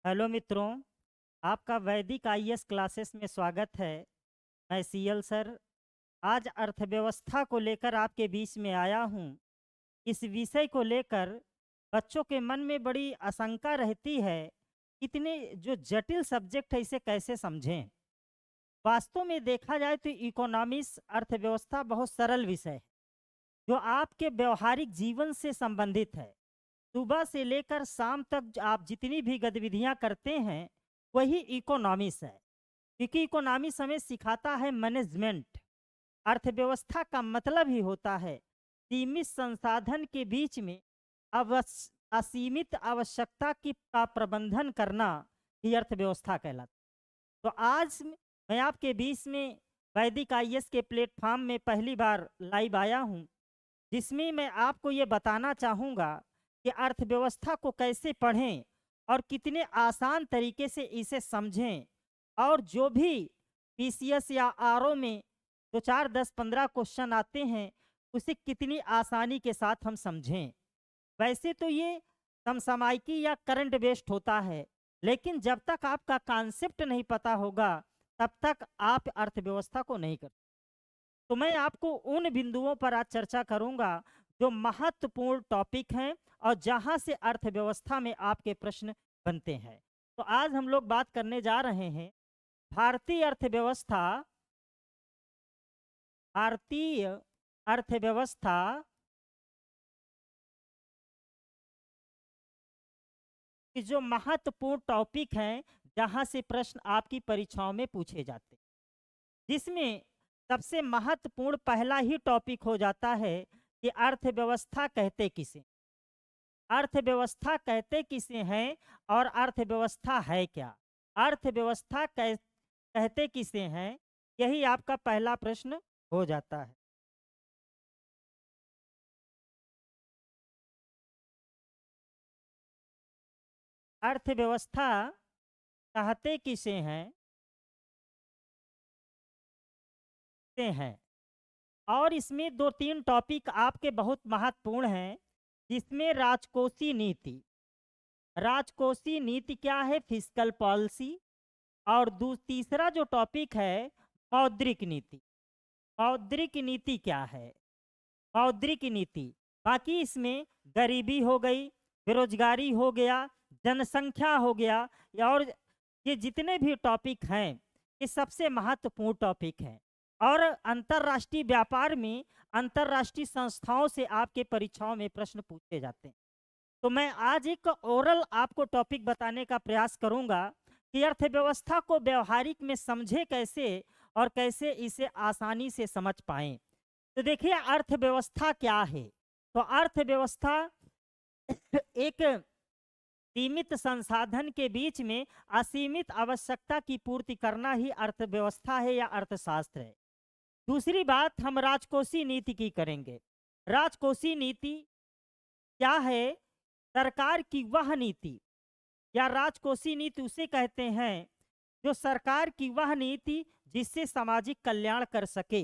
Hello मित्रों, आपका वैदिक आईएएस क्लासेस में स्वागत है। मैं सीएल सर आज अर्थव्यवस्था को लेकर आपके बीच में आया हूँ। इस विषय को लेकर बच्चों के मन में बड़ी आशंका रहती है। इतने जो जटिल सब्जेक्ट है इसे कैसे समझें। वास्तव में देखा जाए तो इकोनॉमिक्स अर्थव्यवस्था बहुत सरल विषय है जो आपके व्यवहारिक जीवन से संबंधित है। सुबह से लेकर शाम तक आप जितनी भी गतिविधियां करते हैं वही इकोनॉमिक्स है, क्योंकि इकोनॉमिक्स हमें सिखाता है मैनेजमेंट। अर्थव्यवस्था का मतलब ही होता है सीमित संसाधन के बीच में असीमित आवश्यकता की का प्रबंधन करना ही अर्थव्यवस्था कहलाता है। तो आज मैं आपके बीच में वैदिक आईएएस के प्लेटफॉर्म में पहली बार लाइव आया हूँ, जिसमें मैं आपको ये बताना चाहूँगा कि अर्थव्यवस्था को कैसे पढ़ें और कितने आसान तरीके से इसे समझें, और जो भी पीसीएस या आरओ में 2 4 10 15 क्वेश्चन आते हैं उसे कितनी आसानी के साथ हम समझें। वैसे तो ये समसामयिकी या करंट बेस्ड होता है, लेकिन जब तक आपका कॉन्सेप्ट नहीं पता होगा तब तक आप अर्थव्यवस्था को नहीं कर। तो मैं आपको उन बिंदुओं पर आज चर्चा करूंगा जो महत्वपूर्ण टॉपिक हैं और जहां से अर्थव्यवस्था में आपके प्रश्न बनते हैं। तो आज हम लोग बात करने जा रहे हैं भारतीय अर्थव्यवस्था। भारतीय अर्थव्यवस्था की जो महत्वपूर्ण टॉपिक हैं जहां से प्रश्न आपकी परीक्षाओं में पूछे जाते हैं, जिसमें सबसे महत्वपूर्ण पहला ही टॉपिक हो जाता है कि अर्थव्यवस्था कहते किसे। अर्थव्यवस्था कहते किसे हैं और अर्थव्यवस्था है क्या। अर्थव्यवस्था कहते किसे हैं, यही आपका पहला प्रश्न हो जाता है। अर्थव्यवस्था कहते किसे हैं ते हैं, और इसमें 2 3 टॉपिक आपके बहुत महत्वपूर्ण हैं, जिसमें राजकोषीय नीति। राजकोषीय नीति क्या है? Fiscal policy. और तीसरा जो टॉपिक है मौद्रिक नीति। मौद्रिक नीति क्या है? मौद्रिक नीति, बाकी इसमें गरीबी हो गई, बेरोजगारी हो गया, जनसंख्या हो गया, और ये जितने भी टॉपिक हैं ये सबसे महत्वपूर्ण टॉपिक हैं। और अंतर्राष्ट्रीय व्यापार में अंतर्राष्ट्रीय संस्थाओं से आपके परीक्षाओं में प्रश्न पूछे जाते हैं। तो मैं आज एक ओरल आपको टॉपिक बताने का प्रयास करूंगा कि अर्थव्यवस्था को व्यवहारिक में समझे कैसे और कैसे इसे आसानी से समझ पाएं। तो देखिए अर्थव्यवस्था क्या है। तो अर्थव्यवस्था एक सीमित संसाधन के बीच में असीमित आवश्यकता की पूर्ति करना ही अर्थव्यवस्था है या अर्थशास्त्र है। दूसरी बात हम राजकोषीय नीति की करेंगे। राजकोषीय नीति क्या है? सरकार की वह नीति या राजकोषीय नीति उसे कहते हैं जो सरकार की वह नीति जिससे सामाजिक कल्याण कर सके।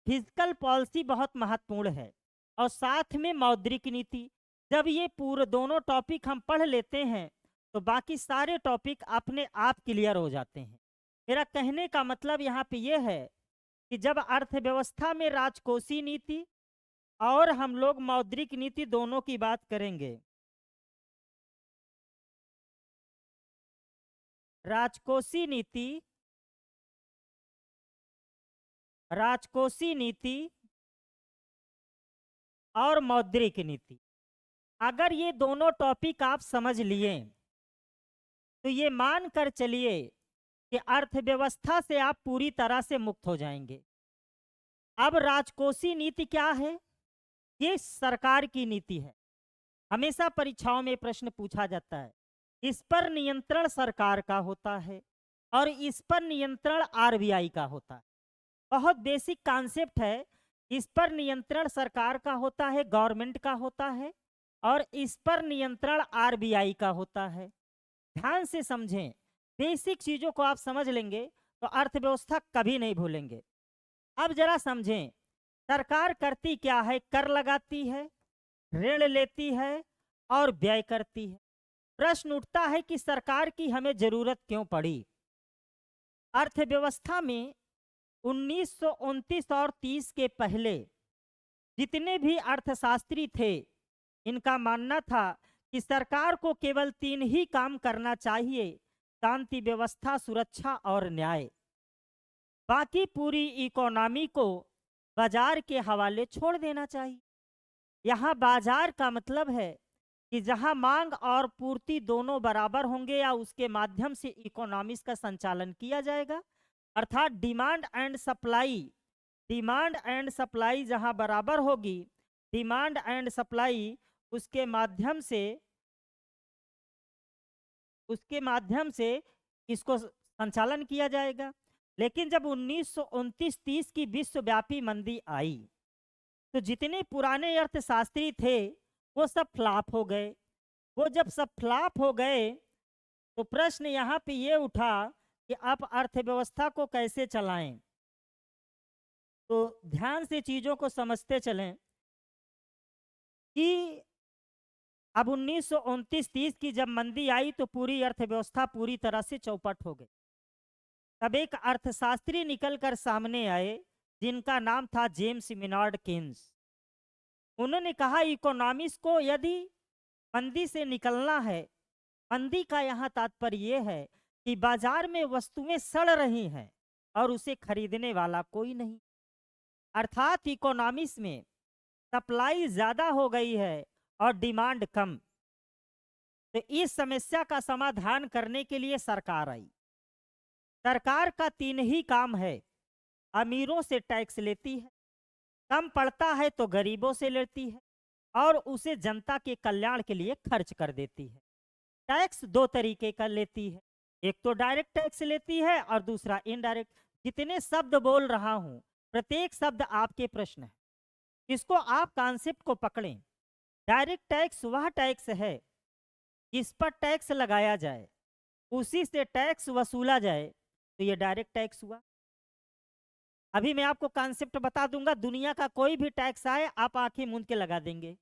फिजिकल पॉलिसी बहुत महत्वपूर्ण है, और साथ में मौद्रिक नीति। जब ये पूरे दोनों टॉपिक हम पढ़ लेते हैं तो बाकी सारे टॉपिक अपने आप क्लियर हो जाते हैं। मेरा कहने का मतलब यहाँ पे ये है कि जब अर्थव्यवस्था में राजकोषीय नीति और हम लोग मौद्रिक नीति दोनों की बात करेंगे। राजकोषीय नीति, राजकोषीय नीति और मौद्रिक नीति, अगर ये दोनों टॉपिक आप समझ लिए तो ये मान कर चलिए कि अर्थव्यवस्था से आप पूरी तरह से मुक्त हो जाएंगे। अब राजकोषीय नीति क्या है? ये सरकार की नीति है। हमेशा परीक्षाओं में प्रश्न पूछा जाता है। इस पर नियंत्रण सरकार का होता है और इस पर नियंत्रण आरबीआई का होता है। बहुत बेसिक कॉन्सेप्ट है। इस पर नियंत्रण सरकार का होता है, गवर्नमेंट का होता है, और इस पर नियंत्रण आरबीआई का होता है। ध्यान से समझें, बेसिक चीजों को आप समझ लेंगे तो अर्थव्यवस्था कभी नहीं भूलेंगे। अब जरा समझें, सरकार करती क्या है? कर लगाती है, ऋण लेती है और व्यय करती है। प्रश्न उठता है कि सरकार की हमें जरूरत क्यों पड़ी। अर्थव्यवस्था में 1929 और 30 के पहले जितने भी अर्थशास्त्री थे, इनका मानना था कि सरकार को केवल तीन ही काम करना चाहिए: शांति व्यवस्था, सुरक्षा और न्याय। बाकी पूरी इकोनॉमी को बाजार के हवाले छोड़ देना चाहिए। यहाँ बाजार का मतलब है कि जहाँ मांग और पूर्ति दोनों बराबर होंगे या उसके माध्यम से इकोनॉमिक्स का संचालन किया जाएगा, अर्थात डिमांड एंड सप्लाई जहाँ बराबर होगी, डिमांड एंड सप्लाई उसके माध्यम से इसको संचालन किया जाएगा। लेकिन जब 1929-30 की विश्वव्यापी मंदी आई, तो जितने पुराने अर्थशास्त्री थे वो सब फ्लॉप हो गए। वो जब सब फ्लॉप हो गए, तो प्रश्न यहाँ पे ये उठा कि अब अर्थव्यवस्था को कैसे चलाएं। तो ध्यान से चीजों को समझते चलें कि अब 1929-30 की जब मंदी आई तो पूरी अर्थव्यवस्था पूरी तरह से चौपट हो गई। तब एक अर्थशास्त्री निकलकर सामने आए जिनका नाम था जेम्स मेनार्ड केन्स। उन्होंने कहा इकोनॉमिक्स को यदि मंदी से निकलना है, मंदी का यहाँ तात्पर्य यह है कि बाजार में वस्तुएं सड़ रही हैं और उसे खरीदने वाला कोई नहीं, अर्थात इकोनॉमिक्स में सप्लाई ज्यादा हो गई है और डिमांड कम। तो इस समस्या का समाधान करने के लिए सरकार आई। सरकार का तीन ही काम है: अमीरों से टैक्स लेती है, कम पड़ता है तो गरीबों से लेती है और उसे जनता के कल्याण के लिए खर्च कर देती है। टैक्स दो तरीके का लेती है, एक तो डायरेक्ट टैक्स लेती है और दूसरा इनडायरेक्ट। जितने शब्द बोल रहा हूं, प्रत्येक शब्द आपके प्रश्न है, इसको आप कॉन्सेप्ट को पकड़ें। डायरेक्ट टैक्स वह टैक्स है जिस पर टैक्स लगाया जाए, उसी से टैक्स वसूला जाए, तो ये डायरेक्ट टैक्स हुआ। अभी मैं आपको कॉन्सेप्ट बता दूंगा, दुनिया का कोई भी टैक्स आए आप आंखें मूंद के लगा देंगे।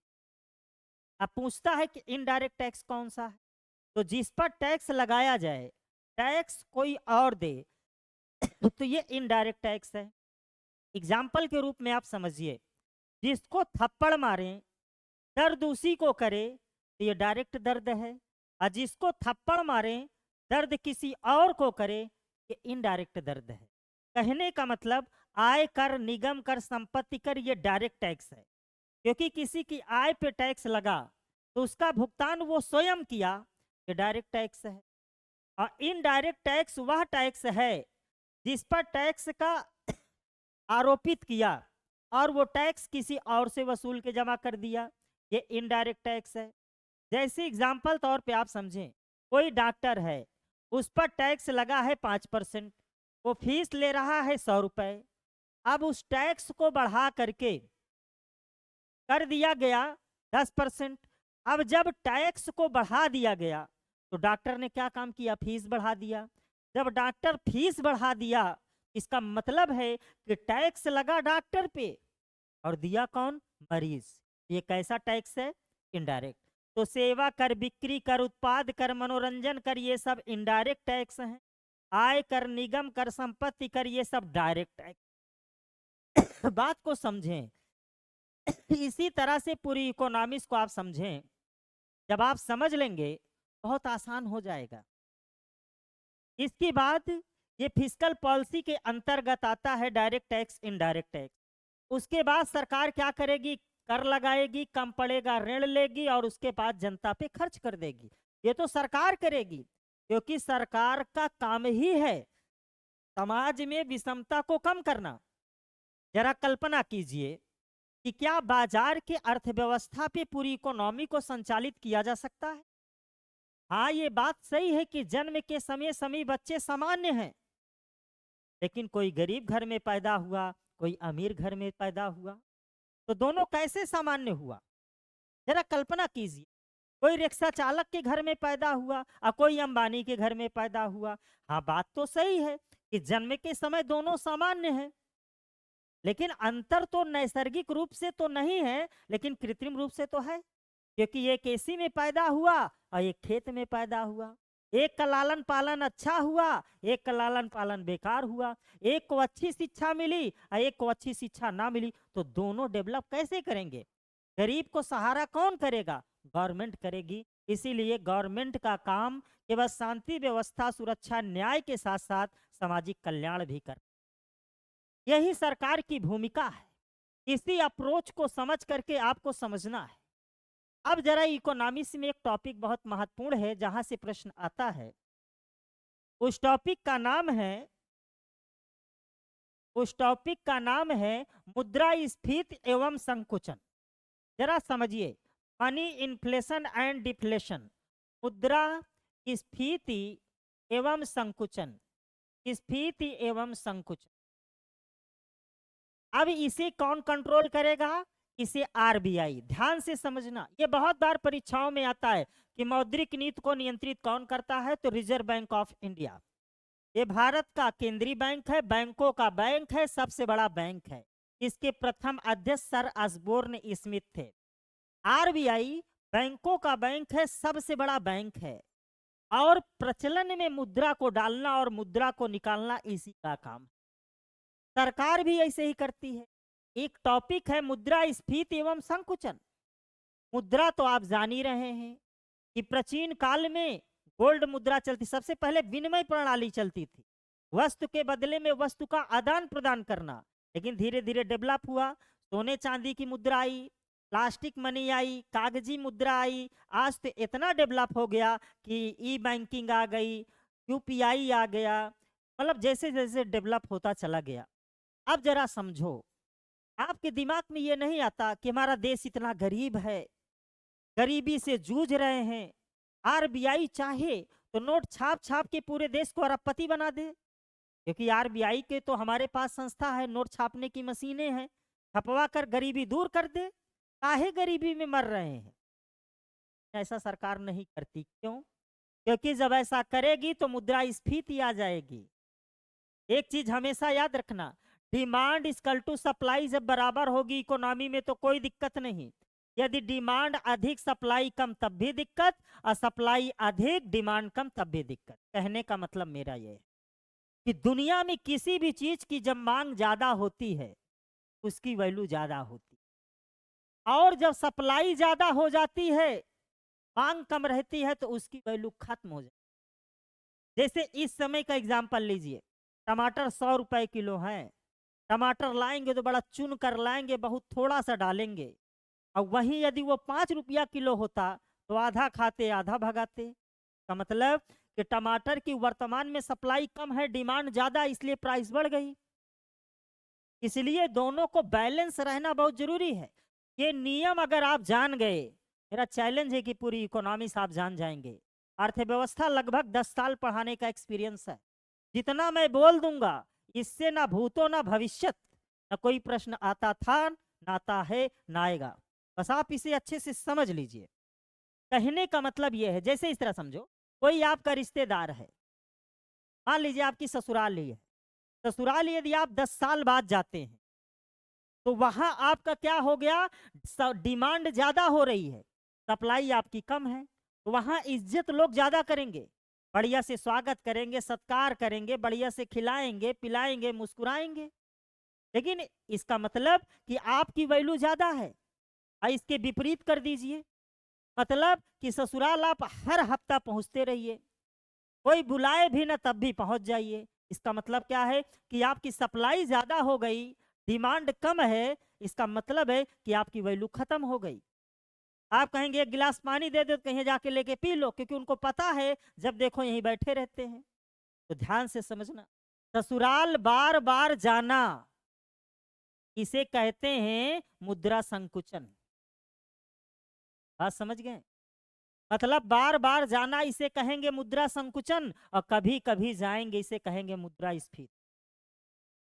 अब पूछता है कि इनडायरेक्ट टैक्स कौन सा है, तो जिस पर टैक्स लगाया जाए, टैक्स कोई और दे तो ये इनडायरेक्ट टैक्स है। एग्जाम्पल के रूप में आप समझिए, जिसको थप्पड़ मारे दर्द उसी को करे, तो ये डायरेक्ट दर्द है। और जिसको थप्पड़ मारे दर्द किसी और को करे, ये इनडायरेक्ट दर्द है। कहने का मतलब आय कर, निगम कर, संपत्ति कर, ये डायरेक्ट टैक्स है, क्योंकि किसी की आय पे टैक्स लगा तो उसका भुगतान वो स्वयं किया, ये डायरेक्ट टैक्स है। और इनडायरेक्ट टैक्स वह टैक्स है जिस पर टैक्स का आरोपित किया और वो टैक्स किसी और से वसूल के जमा कर दिया, ये इनडायरेक्ट टैक्स है। जैसे एग्जाम्पल तौर पे आप समझें, कोई डॉक्टर है, उस पर टैक्स लगा है 5%, वो फीस ले रहा है 100 रुपए। अब उस टैक्स को बढ़ा करके कर दिया गया 10%। अब जब टैक्स को बढ़ा दिया गया तो डॉक्टर ने क्या काम किया? फीस बढ़ा दिया। जब डॉक्टर फीस बढ़ा दिया, इसका मतलब है कि टैक्स लगा डॉक्टर पे और दिया कौन? मरीज। ये कैसा टैक्स है? इनडायरेक्ट। तो सेवा कर, बिक्री कर, उत्पाद कर, मनोरंजन कर, ये सब इनडायरेक्ट टैक्स हैं। आय कर, निगम कर, संपत्ति कर, ये सब डायरेक्ट टैक्स। बात को समझें। इसी तरह से पूरी इकोनॉमिक्स को आप समझें। जब आप समझ लेंगे बहुत आसान हो जाएगा। इसके बाद ये फिस्कल पॉलिसी के अंतर्गत आता है डायरेक्ट टैक्स, इनडायरेक्ट टैक्स। उसके बाद सरकार क्या करेगी? कर लगाएगी, कम पड़ेगा ऋण लेगी और उसके बाद जनता पे खर्च कर देगी। ये तो सरकार करेगी, क्योंकि सरकार का काम ही है समाज में विषमता को कम करना। जरा कल्पना कीजिए कि क्या बाजार के अर्थव्यवस्था पे पूरी इकोनॉमी को संचालित किया जा सकता है? हाँ, ये बात सही है कि जन्म के समय सभी बच्चे सामान्य हैं, लेकिन कोई गरीब घर में पैदा हुआ, कोई अमीर घर में पैदा हुआ, तो दोनों कैसे सामान्य हुआ? जरा कल्पना कीजिए। कोई रिक्शा चालक के घर में पैदा हुआ और कोई अंबानी के घर में पैदा हुआ। हाँ, बात तो सही है कि जन्म के समय दोनों सामान्य हैं, लेकिन अंतर तो नैसर्गिक रूप से तो नहीं है, लेकिन कृत्रिम रूप से तो है। क्योंकि एक एसी में पैदा हुआ और एक खेत में पैदा हुआ। एक का लालन पालन अच्छा हुआ, एक का लालन पालन बेकार हुआ। एक को अच्छी शिक्षा मिली और एक को अच्छी शिक्षा ना मिली, तो दोनों डेवलप कैसे करेंगे? गरीब को सहारा कौन करेगा? गवर्नमेंट करेगी। इसीलिए गवर्नमेंट का काम केवल शांति व्यवस्था सुरक्षा न्याय के साथ साथ सामाजिक कल्याण भी कर, यही सरकार की भूमिका है। इसी अप्रोच को समझ करके आपको समझना है। अब जरा इकोनॉमिक्स में एक टॉपिक बहुत महत्वपूर्ण है जहां से प्रश्न आता है। उस टॉपिक का नाम है मुद्रास्फीति एवं संकुचन। जरा समझिए, मनी इन्फ्लेशन एंड डिफ्लेशन, मुद्रा स्फीति एवं संकुचन, स्फीति एवं संकुचन। अब इसे कौन कंट्रोल करेगा? इसे आरबीआई। ध्यान से समझना, ये बहुत बार परीक्षाओं में आता है कि मौद्रिक नीति को नियंत्रित कौन करता है? तो रिजर्व बैंक ऑफ इंडिया। ये भारत का केंद्रीय बैंक है, बैंकों का बैंक है, सबसे बड़ा बैंक है। इसके प्रथम अध्यक्ष सर ऑसबोर्न स्मिथ थे। आरबीआई बैंकों का बैंक है, सबसे बड़ा बैंक है, और प्रचलन में मुद्रा को डालना और मुद्रा को निकालना इसी का काम है। सरकार भी ऐसे ही करती है। एक टॉपिक है मुद्रास्फीति एवं संकुचन। मुद्रा तो आप जान ही रहे हैं कि प्राचीन काल में गोल्ड मुद्रा चलती। सबसे पहले विनिमय प्रणाली चलती थी, वस्तु के बदले में वस्तु का आदान प्रदान करना। लेकिन धीरे धीरे डेवलप हुआ, सोने चांदी की मुद्रा आई, प्लास्टिक मनी आई, कागजी मुद्रा आई। आज तो इतना डेवलप हो गया कि ई बैंकिंग आ गई, यूपीआई आ गया, मतलब जैसे जैसे डेवलप होता चला गया। अब जरा समझो, आपके दिमाग में ये नहीं आता कि हमारा देश इतना गरीब है, गरीबी से जूझ रहे हैं। आरबीआई चाहे तो नोट छाप छाप के पूरे देश को अरबपति बना दे, क्योंकि आरबीआई के तो हमारे पास संस्था है, नोट छापने की मशीनें हैं, छपवा कर गरीबी दूर कर दे। काहे गरीबी में मर रहे हैं? ऐसा सरकार नहीं करती। क्यों? क्योंकि जब ऐसा करेगी तो मुद्रास्फीति आ जाएगी। एक चीज हमेशा याद रखना, डिमांड इक्वल टू सप्लाई जब बराबर होगी इकोनॉमी में तो कोई दिक्कत नहीं। यदि डिमांड अधिक सप्लाई कम तब भी दिक्कत, और सप्लाई अधिक डिमांड कम तब भी दिक्कत। कहने का मतलब मेरा ये है कि दुनिया में किसी भी चीज की जब मांग ज्यादा होती है उसकी वैल्यू ज्यादा होती है, और जब सप्लाई ज्यादा हो जाती है मांग कम रहती है तो उसकी वैल्यू खत्म हो जाती है। जैसे इस समय का एग्जाम्पल लीजिए, टमाटर 100 रुपए किलो है। टमाटर लाएंगे तो बड़ा चुन कर लाएंगे, बहुत थोड़ा सा डालेंगे, और वहीं यदि वो 5 रुपया किलो होता तो आधा खाते आधा भगाते। का मतलब कि टमाटर की वर्तमान में सप्लाई कम है, डिमांड ज्यादा, इसलिए प्राइस बढ़ गई। इसलिए दोनों को बैलेंस रहना बहुत जरूरी है। ये नियम अगर आप जान गए, मेरा चैलेंज है कि पूरी इकोनॉमिक्स आप जान जाएंगे। अर्थव्यवस्था लगभग 10 साल पढ़ाने का एक्सपीरियंस है। जितना मैं बोल दूंगा इससे ना भूतो ना भविष्यत, ना कोई प्रश्न आता था, ना आता है, ना आएगा। बस आप इसे अच्छे से समझ लीजिए। कहने का मतलब यह है, जैसे इस तरह समझो, कोई आपका रिश्तेदार है, मान लीजिए आपकी ससुराल ही है। ससुराल यदि आप 10 साल बाद जाते हैं तो वहां आपका क्या हो गया? डिमांड ज्यादा हो रही है, सप्लाई आपकी कम है, तो वहां इज्जत लोग ज्यादा करेंगे, बढ़िया से स्वागत करेंगे, सत्कार करेंगे, बढ़िया से खिलाएंगे पिलाएंगे मुस्कुराएंगे। लेकिन इसका मतलब कि आपकी वैल्यू ज्यादा है। इसके विपरीत कर दीजिए, मतलब कि ससुराल आप हर हफ्ता पहुंचते रहिए, कोई बुलाए भी ना तब भी पहुंच जाइए। इसका मतलब क्या है कि आपकी सप्लाई ज्यादा हो गई, डिमांड कम है। इसका मतलब है कि आपकी वैल्यू खत्म हो गई। आप कहेंगे एक गिलास पानी दे दो, तो कहीं जाके लेके पी लो, क्योंकि उनको पता है जब देखो यहीं बैठे रहते हैं। तो ध्यान से समझना, ससुराल बार बार जाना इसे कहते हैं मुद्रा संकुचन। बात समझ गए? मतलब बार बार जाना इसे कहेंगे मुद्रा संकुचन, और कभी कभी जाएंगे इसे कहेंगे मुद्रास्फीति।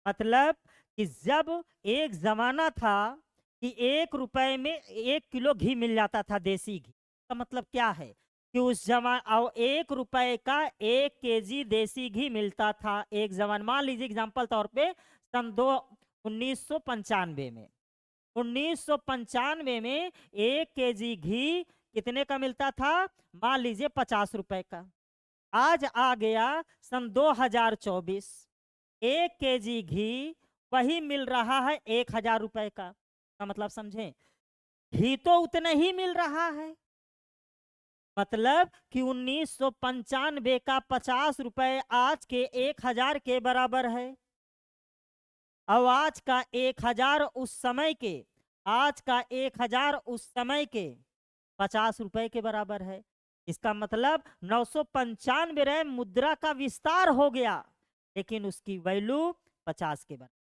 मतलब कि जब एक जमाना था कि 1 रुपए में 1 किलो घी मिल जाता था, देसी घी, का मतलब क्या है कि उस जमाना 1 रुपए का 1 केजी देसी घी मिलता था एक जमाना। मान लीजिए एग्जाम्पल तौर पे सन 1995 में 1995 में 1 केजी घी कितने का मिलता था? मान लीजिए 50 रुपए का। आज आ गया सन 2024, 1 केजी घी वही मिल रहा है 1000 रुपए का मतलब समझें, घी तो उतना ही मिल रहा है, मतलब कि 1995 का 50 रुपए आज के 1000 के बराबर है। अब आज का 1000 उस समय के, आज का 1000 उस समय के 50 रुपए के बराबर है। इसका मतलब 995 मुद्रा का विस्तार हो गया, लेकिन उसकी वैल्यू 50 के बराबर।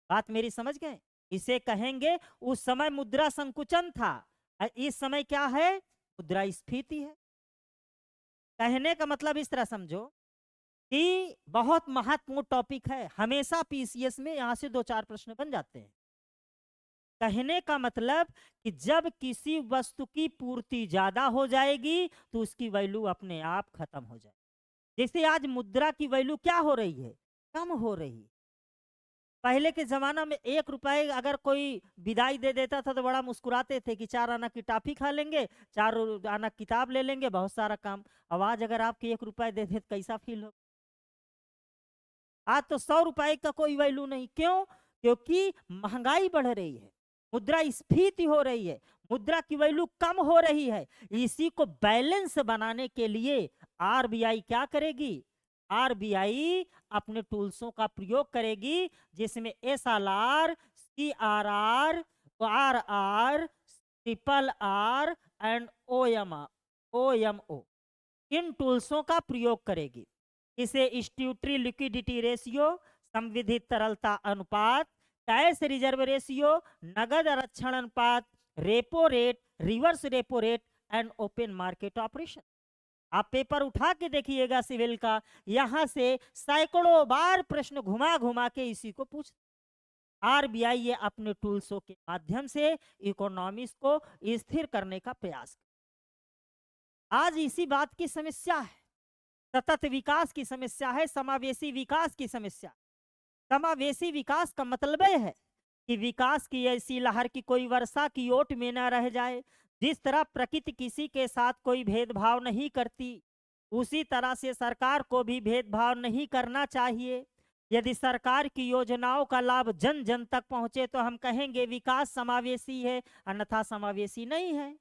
बात मेरी समझ गए? इसे कहेंगे उस समय मुद्रा संकुचन था, और इस समय क्या है? मुद्रास्फीति है। कहने का मतलब इस तरह समझो कि बहुत महत्वपूर्ण टॉपिक है, हमेशा पीसीएस में यहां से 2-4 प्रश्न बन जाते हैं। कहने का मतलब कि जब किसी वस्तु की पूर्ति ज्यादा हो जाएगी तो उसकी वैल्यू अपने आप खत्म हो जाएगी। जैसे आज मुद्रा की वैल्यू क्या हो रही है? कम हो रही है। पहले के जमाना में 1 रुपए अगर कोई विदाई दे देता था तो बड़ा मुस्कुराते थे कि 4 आना की टॉफी खा लेंगे, 4 आना किताब ले लेंगे, बहुत सारा काम। अब आज अगर आपके 1 रुपए दे दे तो कैसा फील हो? आज तो 100 रुपए का कोई वैल्यू नहीं। क्यों? क्योंकि महंगाई बढ़ रही है, मुद्रास्फीति हो रही है, मुद्रा की वैल्यू कम हो रही है। इसी को बैलेंस बनाने के लिए आरबीआई क्या करेगी? आरबीआई अपने टूल्सों का प्रयोग करेगी, जिसमें SLR, CRR, RR, triple R and OMO, इन टूल्सों का प्रयोग करेगी। इसे स्ट्यूटरी लिक्विडिटी रेशियो, संविधित तरलता अनुपात, कैश रिजर्व रेशियो, नगद आरक्षण अनुपात, repo rate, reverse repo rate and open market operation. आप पेपर उठा के देखिएगा सिविल का, यहां से सैकड़ों बार प्रश्न घुमा घुमा के इसी को पूछ। आरबीआई ये अपने टूल्सों के माध्यम से इकोनॉमिक्स को स्थिर करने का प्रयास। आज इसी बात की समस्या है, सतत विकास की समस्या है, समावेशी विकास की समस्या। समावेशी विकास का मतलब है कि विकास की ऐसी लहर की कोई वर्षा की ओट में न रह जाए। जिस तरह प्रकृति किसी के साथ कोई भेदभाव नहीं करती, उसी तरह से सरकार को भी भेदभाव नहीं करना चाहिए। यदि सरकार की योजनाओं का लाभ जन जन तक पहुंचे तो हम कहेंगे विकास समावेशी है, अन्यथा समावेशी नहीं है।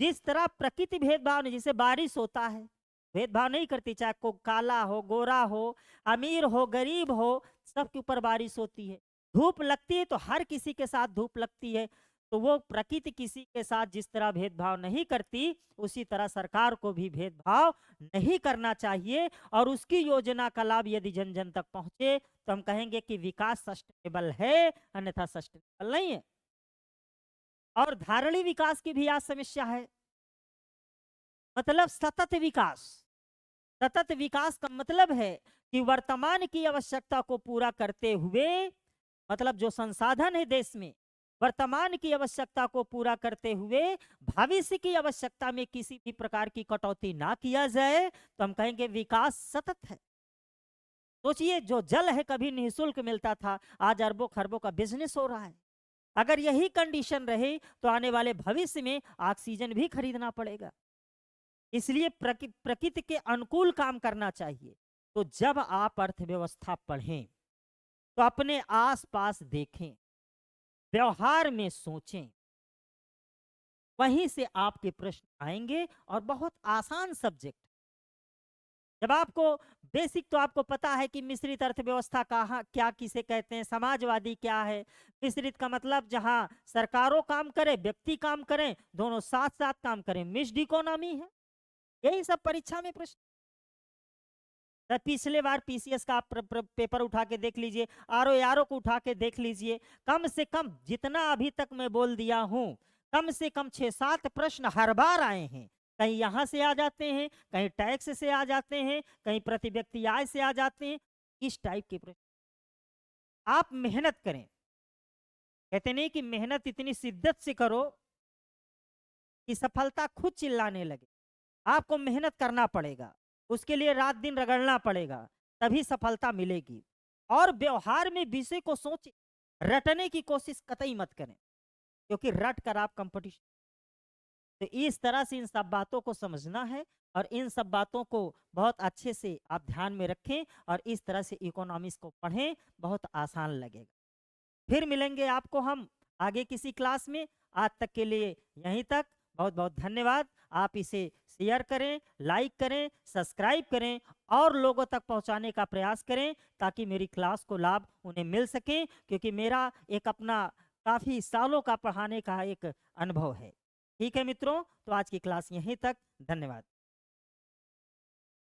जिस तरह प्रकृति भेदभाव नहीं, जैसे बारिश होता है, भेदभाव नहीं करती, चाहे को काला हो, गोरा हो, अमीर हो, गरीब हो, सबके ऊपर बारिश होती है। धूप लगती है तो हर किसी के साथ धूप लगती है। तो वो प्रकृति किसी के साथ जिस तरह भेदभाव नहीं करती, उसी तरह सरकार को भी भेदभाव नहीं करना चाहिए। और उसकी योजना का लाभ यदि जन जन तक पहुंचे तो हम कहेंगे कि विकास सस्टेनेबल है, अन्यथा सस्टेनेबल नहीं है। और धारणीय विकास की भी आज समस्या है, मतलब सतत विकास। सतत विकास का मतलब है कि वर्तमान की आवश्यकता को पूरा करते हुए, मतलब जो संसाधन है देश में, वर्तमान की आवश्यकता को पूरा करते हुए भविष्य की आवश्यकता में किसी भी प्रकार की कटौती ना किया जाए, तो हम कहेंगे विकास सतत है। सोचिए, जो जल है कभी निःशुल्क मिलता था, आज अरबों खरबों का बिजनेस हो रहा है। अगर यही कंडीशन रहे तो आने वाले भविष्य में ऑक्सीजन भी खरीदना पड़ेगा। इसलिए प्रकृति के अनुकूल काम करना चाहिए। तो जब आप अर्थव्यवस्था पढ़ें तो अपने आसपास देखें, व्यवहार में सोचें, वहीं से आपके प्रश्न आएंगे। और बहुत आसान सब्जेक्ट। जब आपको बेसिक तो आपको पता है कि मिश्रित अर्थव्यवस्था कहाँ क्या किसे कहते हैं, समाजवादी क्या है। मिश्रित का मतलब जहां सरकारों काम करें, व्यक्ति काम करें, दोनों साथ साथ काम करें, मिक्स्ड इकोनॉमी है। यही सब परीक्षा में प्रश्न। तो पिछले बार पीसीएस का आप पेपर उठा के देख लीजिए, आरओ को उठा के देख लीजिए। कम से कम जितना अभी तक मैं बोल दिया हूं, कम से कम 6-7 प्रश्न हर बार आए हैं। कहीं यहां से आ जाते हैं, कहीं टैक्स से आ जाते हैं, कहीं प्रति व्यक्ति आय से आ जाते हैं। इस टाइप के प्रश्न आप मेहनत करें। कहते नहीं कि मेहनत इतनी शिद्दत से करो कि सफलता खुद चिल्लाने लगे। आपको मेहनत करना पड़ेगा, उसके लिए रात दिन रगड़ना पड़ेगा, तभी सफलता मिलेगी। और व्यवहार में विषय को सोचे, रटने की कोशिश कतई मत करें, क्योंकि रट कर आप कंपटीशन, तो इस तरह से इन सब बातों को समझना है और इन सब बातों को बहुत अच्छे से आप ध्यान में रखें और इस तरह से इकोनॉमिक्स को पढ़ें, बहुत आसान लगेगा। फिर मिलेंगे आपको हम आगे किसी क्लास में। आज तक के लिए यहीं तक। बहुत बहुत धन्यवाद। आप इसे शेयर करें, लाइक करें, सब्सक्राइब करें और लोगों तक पहुंचाने का प्रयास करें ताकि मेरी क्लास को लाभ उन्हें मिल सके, क्योंकि मेरा एक अपना काफ़ी सालों का पढ़ाने का एक अनुभव है। ठीक है मित्रों, तो आज की क्लास यहीं तक। धन्यवाद।